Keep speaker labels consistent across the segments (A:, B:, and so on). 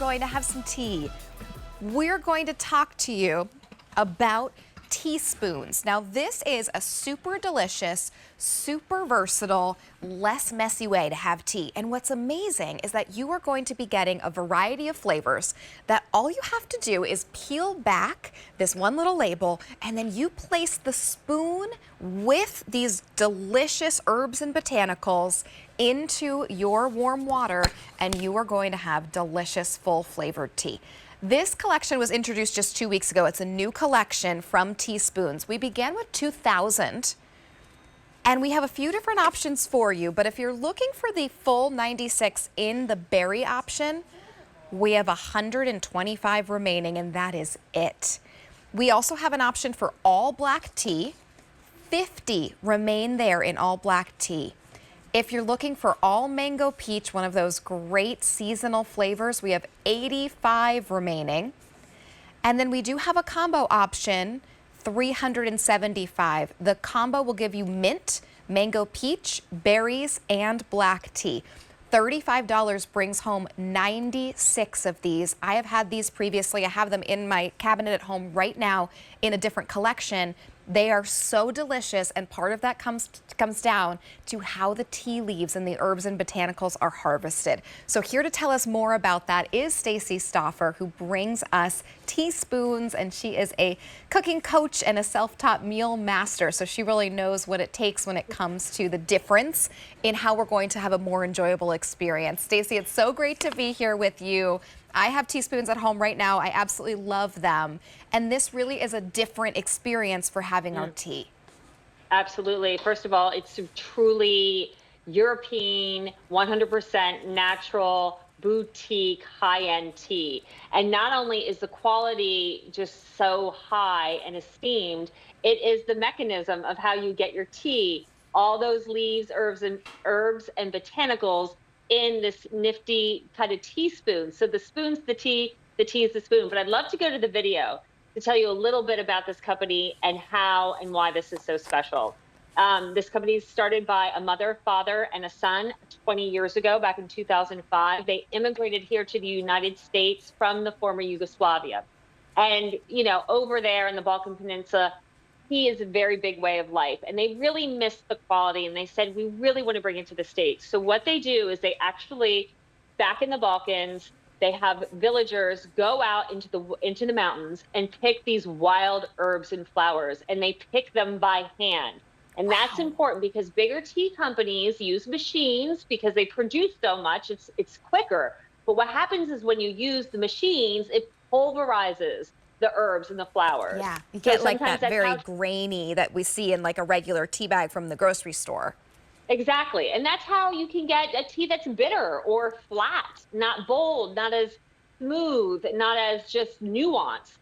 A: going to have some tea. We're going to talk to you about teaspoons. Now, this is a super delicious, super versatile, less messy way to have tea. And what's amazing is that you are going to be getting a variety of flavors that all you have to do is peel back this one little label, and then you place the spoon with these delicious herbs and botanicals into your warm water, and you are going to have delicious, full flavored tea. This collection was introduced just 2 weeks ago. It's a new collection from Teaspoons. We began with 2,000, and we have a few different options for you, but if you're looking for the full 96 in the berry option, we have 125 remaining, and that is it. We also have an option for all black tea. 50 remain there in all black tea. If you're looking for all mango peach, one of those great seasonal flavors, we have 85 remaining. And then we do have a combo option, 375. The combo will give you mint, mango peach, berries, and black tea. $35 brings home 96 of these. I have had these previously. I have them in my cabinet at home right now in a different collection. They are so delicious, and part of that comes down to how the tea leaves and the herbs and botanicals are harvested. So here to tell us more about that is Stacy Stauffer, who brings us Teaspoons, and she is a cooking coach and a self-taught meal master. So she really knows what it takes when it comes to the difference in how we're going to have a more enjoyable experience. Stacy, it's so great to be here with you. I have Teaspoons at home right now. I absolutely love them. And this really is a different experience for having our tea.
B: Absolutely. First of all, it's truly European, 100% natural, boutique, high-end tea. And not only is the quality just so high and esteemed, it is the mechanism of how you get your tea. All those leaves, herbs, and botanicals in this nifty kind of teaspoon. So the spoon's the tea is the spoon. But I'd love to go to the video to tell you a little bit about this company and how and why this is so special. This company is started by a mother, father, and a son 20 years ago, back in 2005. They immigrated here to the United States from the former Yugoslavia. And, you know, over there in the Balkan Peninsula, tea is a very big way of life, and they really missed the quality, and they said, we really want to bring it to the States. So what they do is they actually, back in the Balkans, they have villagers go out into the mountains and pick these wild herbs and flowers, and they pick them by hand. And that's important because bigger tea companies use machines because they produce so much, it's quicker. But what happens is when you use the machines, it pulverizes the herbs and the flowers.
A: Yeah, you get like that very grainy that we see in like a regular tea bag from the grocery store.
B: Exactly, and that's how you can get a tea that's bitter or flat, not bold, not as smooth, not as just nuanced.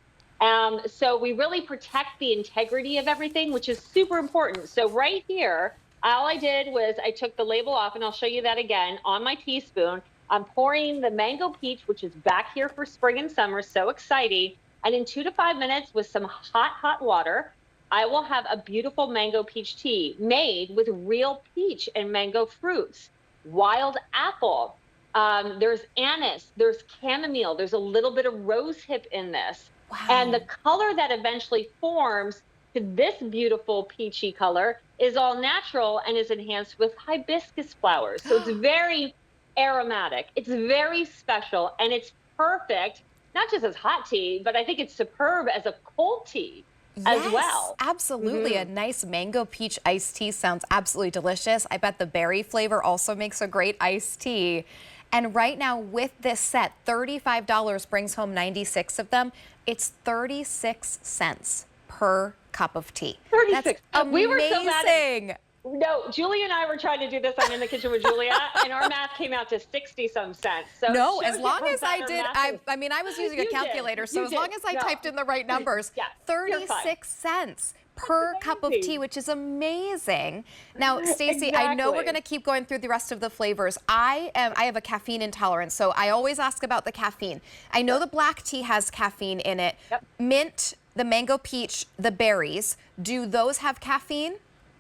B: So we really protect the integrity of everything, which is super important. So right here, all I did was I took the label off, and I'll show you that again on my teaspoon. I'm pouring the mango peach, which is back here for spring and summer, so exciting. And in 2 to 5 minutes with some hot water, I will have a beautiful mango peach tea made with real peach and mango fruits, wild apple. There's anise, there's chamomile, there's a little bit of rose hip in this. Wow. And the color that eventually forms to this beautiful peachy color is all natural and is enhanced with hibiscus flowers. So it's very aromatic. It's very special, and it's perfect, not just as hot tea, but I think it's superb as a cold tea as well.
A: Absolutely. A nice mango peach iced tea sounds absolutely delicious. I bet the berry flavor also makes a great iced tea. And right now with this set, $35 brings home 96 of them. It's 36 cents per cup of tea.
B: 36.
A: That's amazing.
B: We were so mad No, Julia and I were trying to do this. I'm in the kitchen with Julia, and our math came out to 60-some cents. So
A: no, as long as I did, I mean, I was using a calculator, so as long as I typed in the right numbers, 36 cents per cup of tea, which is amazing. Now, Stacy, I know we're going to keep going through the rest of the flavors. I have a caffeine intolerance, so I always ask about the caffeine. I know the black tea has caffeine in it. Mint, the mango peach, the berries, do those have caffeine?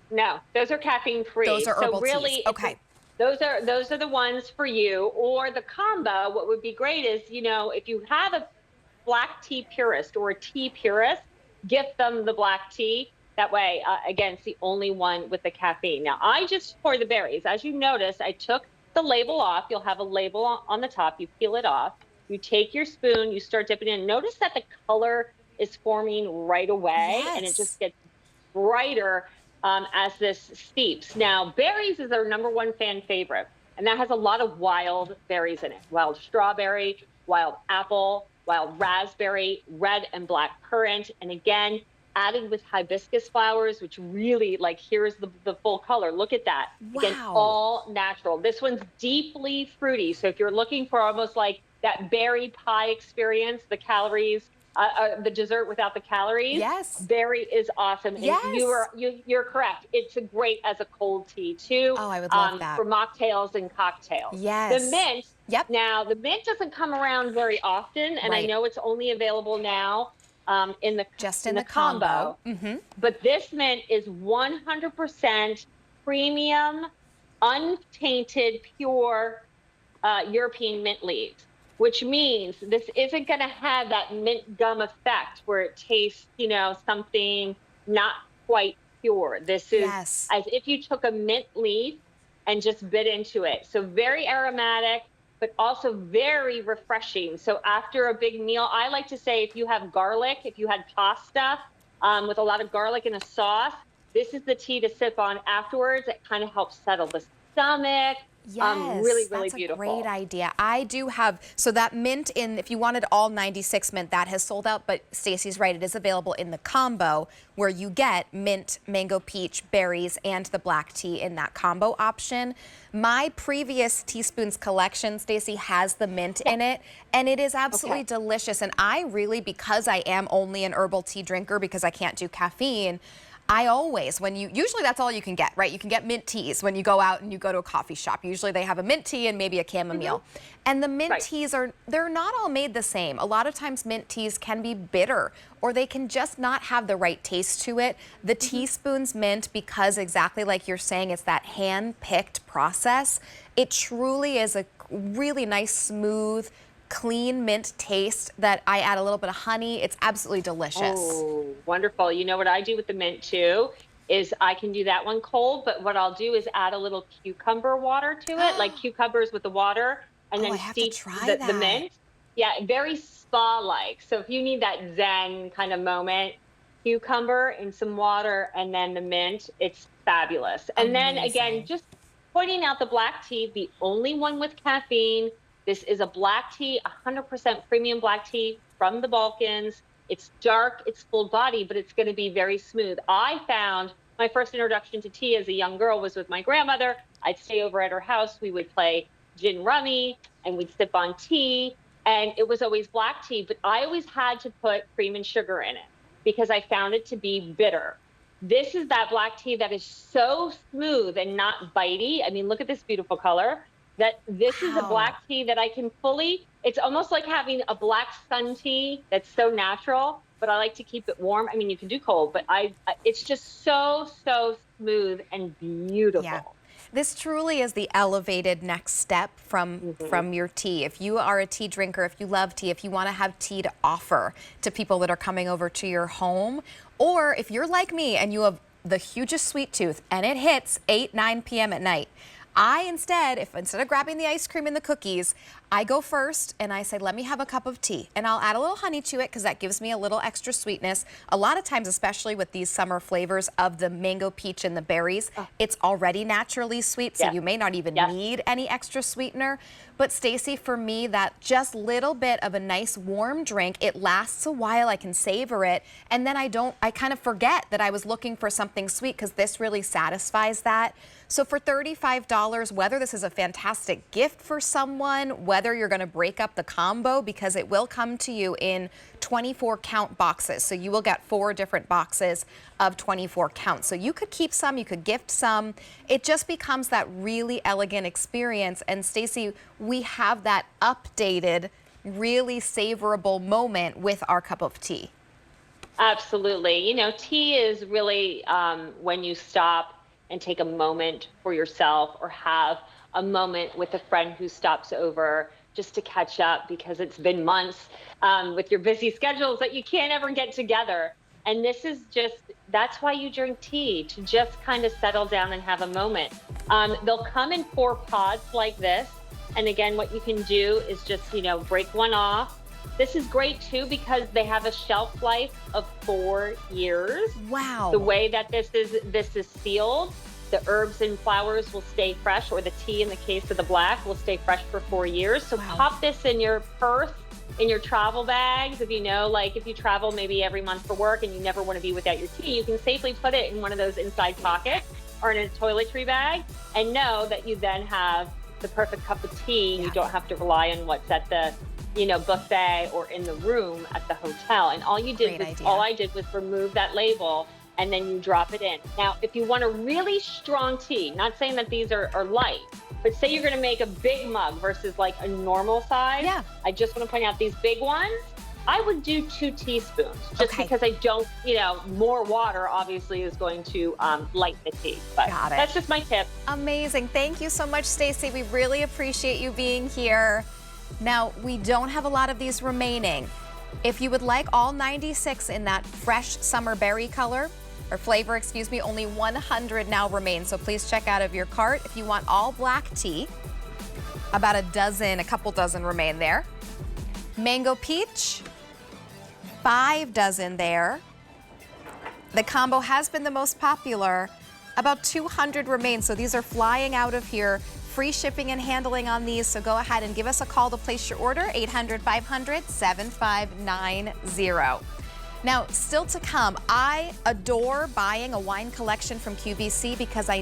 B: No, those are caffeine free.
A: Those are herbal teas. Okay.
B: those are the ones for you. Or the combo, what would be great is, if you have a black tea purist or a tea purist, gift them the black tea. That way, again, it's the only one with the caffeine. Now, I just pour the berries. As you notice, I took the label off. You'll have a label on the top. You peel it off. You take your spoon, you start dipping in. Notice that the color is forming right away, and it just
A: Yes.
B: gets brighter as this steeps. Now, berries is our #1 fan favorite, and that has a lot of wild berries in it. Wild strawberry, wild apple, wild raspberry, red and black currant, and again, added with hibiscus flowers, which really, like, here's the full color. Look at that. Again,
A: Wow.
B: all natural. This one's deeply fruity. So if you're looking for almost like that berry pie experience, the calories, the dessert without the calories,
A: Yes.
B: berry is awesome. And
A: Yes.
B: you're correct. It's a great as a cold tea too,
A: Oh, I would love
B: for
A: that.
B: mocktails and cocktails. The
A: Yes.
B: mint,
A: Yep.
B: now the mint doesn't come around very often, and I
A: Right.
B: know it's only available now in the
A: Just
B: in
A: in
B: the
A: the combo.
B: combo. But this mint is 100% premium, untainted, pure European mint leaves, which means this isn't going to have that mint gum effect where it tastes, something not quite pure. This is
A: Yes.
B: as if you took a mint leaf and just bit into it. So very aromatic, but also very refreshing. So after a big meal, I like to say if you have garlic, if you had pasta with a lot of garlic in a sauce, this is the tea to sip on afterwards. It kind of helps settle the stomach. Really,
A: Yes,
B: really
A: that's a great
B: beautiful.
A: idea. I do have, so that mint in, if you wanted all 96 mint, that has sold out, but Stacy's right, it is available in the combo where you get mint, mango peach, berries, and the black tea in that combo option. My previous teaspoons collection, Stacy, has the mint
B: Yeah.
A: in it, and it is absolutely
B: Okay.
A: delicious. And I really, because I am only an herbal tea drinker because I can't do caffeine, I always, usually that's all you can get, right? You can get mint teas when you go out and you go to a coffee shop. Usually they have a mint tea and maybe a chamomile. And the mint
B: Right.
A: teas they're not all made the same. A lot of times mint teas can be bitter or they can just not have the right taste to it. The teaspoons mint, because exactly like you're saying, it's that hand-picked process. It truly is a really nice, smooth, clean mint taste that I add a little bit of honey. It's absolutely delicious.
B: Oh, wonderful. You know what I do with the mint too is I can do that one cold, but what I'll do is add a little cucumber water to it, like cucumbers with the water, and
A: Oh, I
B: then
A: have to
B: steep
A: try
B: the
A: that.
B: mint. Yeah, very spa-like. So if you need that zen kind of moment, cucumber in some water and then the mint, it's fabulous. And then again,
A: Amazing.
B: just pointing out the black tea, the only one with caffeine. This is a black tea, 100% premium black tea from the Balkans. It's dark, it's full body, but it's going to be very smooth. I found my first introduction to tea as a young girl was with my grandmother. I'd stay over at her house. We would play gin rummy and we'd sip on tea. And it was always black tea, but I always had to put cream and sugar in it because I found it to be bitter. This is that black tea that is so smooth and not bitey. I mean, look at this beautiful color. That this is a
A: Wow.
B: black tea that I can fully, it's almost like having a black sun tea that's so natural, but I like to keep it warm. I mean, you can do cold, but it's just so, so smooth and
A: Yeah.
B: beautiful.
A: This truly is the elevated next step
B: Hmm.
A: from your tea. If you are a tea drinker, if you love tea, if you want to have tea to offer to people that are coming over to your home, or if you're like me and you have the hugest sweet tooth and it hits 8, 9 p.m. at night, instead of grabbing the ice cream and the cookies, I go first and I say, let me have a cup of tea. And I'll add a little honey to it because that gives me a little extra sweetness. A lot of times, especially with these summer flavors of the mango, peach, and the berries,
B: Oh,
A: it's already naturally sweet, so
B: yes,
A: you may not even
B: yes.
A: need any extra sweetener. But Stacy, for me, that just little bit of a nice warm drink, it lasts a while, I can savor it, and then I kind of forget that I was looking for something sweet because this really satisfies that. So for $35, whether this is a fantastic gift for someone, whether you're going to break up the combo, because it will come to you in 24 count boxes. So you will get 4 different boxes of 24 counts. So you could keep some, you could gift some. It just becomes that really elegant experience. And Stacy, we have that updated, really savorable moment with our cup of tea.
B: Absolutely. Tea is really when you stop and take a moment for yourself or have a moment with a friend who stops over just to catch up because it's been months with your busy schedules that you can't ever get together. And this is just, that's why you drink tea, to just kind of settle down and have a moment. They'll come in 4 pods like this. And again, what you can do is just, break one off. This is great too because they have a shelf life of 4 years.
A: Wow.
B: The way that this is sealed, the herbs and flowers will stay fresh, or the tea in the case of the black will stay fresh for 4 years. So
A: wow.
B: Pop this in your purse, in your travel bags. If if you travel maybe every month for work and you never want to be without your tea, you can safely put it in one of those inside pockets or in a toiletry bag and know that you then have the perfect cup of tea.
A: Yes.
B: You don't have to rely on what's at the buffet or in the room at the hotel. And all I did was remove that label and then you drop it in. Now, if you want a really strong tea, not saying that these are light, but say you're gonna make a big mug versus like a normal size.
A: Yeah.
B: I just wanna point out these big ones, I would do 2 teaspoons just because I don't, more water obviously is going to light the tea. But
A: Got it.
B: That's just my tip.
A: Amazing. Thank you so much, Stacy. We really appreciate you being here. Now, we don't have a lot of these remaining. If you would like all 96 in that fresh summer berry color, or flavor, excuse me, only 100 now remain. So please check out of your cart. If you want all black tea, about a couple dozen remain there. Mango peach, 5 dozen there. The combo has been the most popular. About 200 remain, so these are flying out of here. Free shipping and handling on these, so go ahead and give us a call to place your order, 800-500-7590. Now, still to come, I adore buying a wine collection from QVC because I